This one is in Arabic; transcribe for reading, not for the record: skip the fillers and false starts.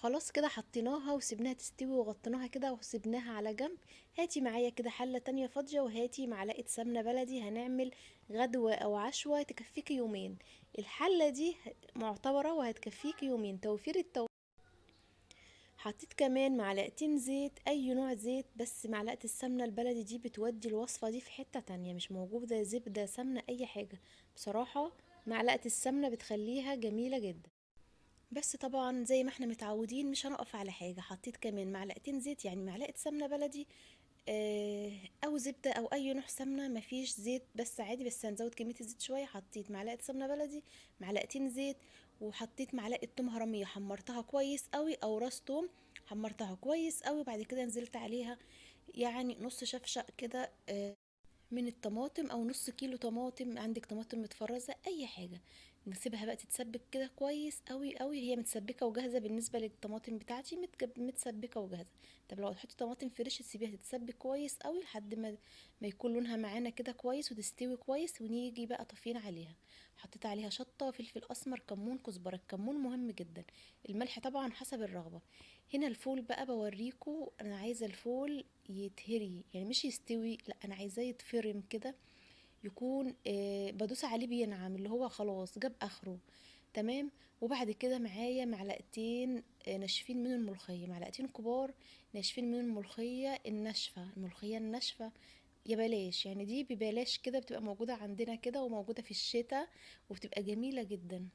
خلاص كده حطيناها وسبناها تستوي وغطيناها كده وسبناها على جنب. هاتي معايا كده حلة تانية فاضية، وهاتي معلقة سمنة بلدي، هنعمل غدوة او عشوة تكفيكي يومين. الحلة دي معتبرة وهتكفيكي يومين توفير حطيت كمان معلقتين زيت، اي نوع زيت، بس معلقة السمنة البلدي دي بتودي الوصفة دي في حتة تانية، مش موجودة زبدة سمنة اي حاجة. بصراحة معلقة السمنة بتخليها جميلة جدا. بس طبعا زي ما احنا متعودين مش هنقف على حاجة، حطيت كمان معلقتين زيت، يعني معلقة سمنة بلدي او زبدة او اي نوع سمنة، مفيش زيت بس عادي، بس هنزود كمية الزيت شوية. حطيت معلقة سمنة بلدي، معلقتين زيت، وحطيت معلقة توم هرمية حمرتها كويس قوي، او راس توم حمرتها كويس قوي. وبعد كده نزلت عليها يعني نص شفشق كده من الطماطم، او نص كيلو طماطم، عندك طماطم متفرزه اي حاجه. نسيبها بقى تتسبك كده كويس قوي قوي، هي متسبكه وجاهزه بالنسبه للطماطم بتاعتي، متسبكه وجاهزه. طب لو هتحطي طماطم فريش تسيبيها تتسبك كويس قوي لحد ما يكون لونها معانا كده كويس وتستوي كويس، ونيجي بقى طافين عليها. حطيت عليها شطه، فلفل اسمر، كمون، كزبره. الكمون مهم جدا. الملح طبعا حسب الرغبه. هنا الفول بقى بوريكو، انا عايزه الفول يتهري، يعني مش يستوي، لا انا عايزاه يتفرم كده، يكون بدوس عليه بينعم، اللي هو خلاص جاب اخره. تمام. وبعد كده معايا معلقتين ناشفين من الملوخيه، معلقتين كبار ناشفين من الملوخيه الناشفه، الملوخيه الناشفه. يا بلاش يعني، دي ببلاش كده، بتبقى موجوده عندنا كده وموجوده في الشتاء، وبتبقى جميله جدا.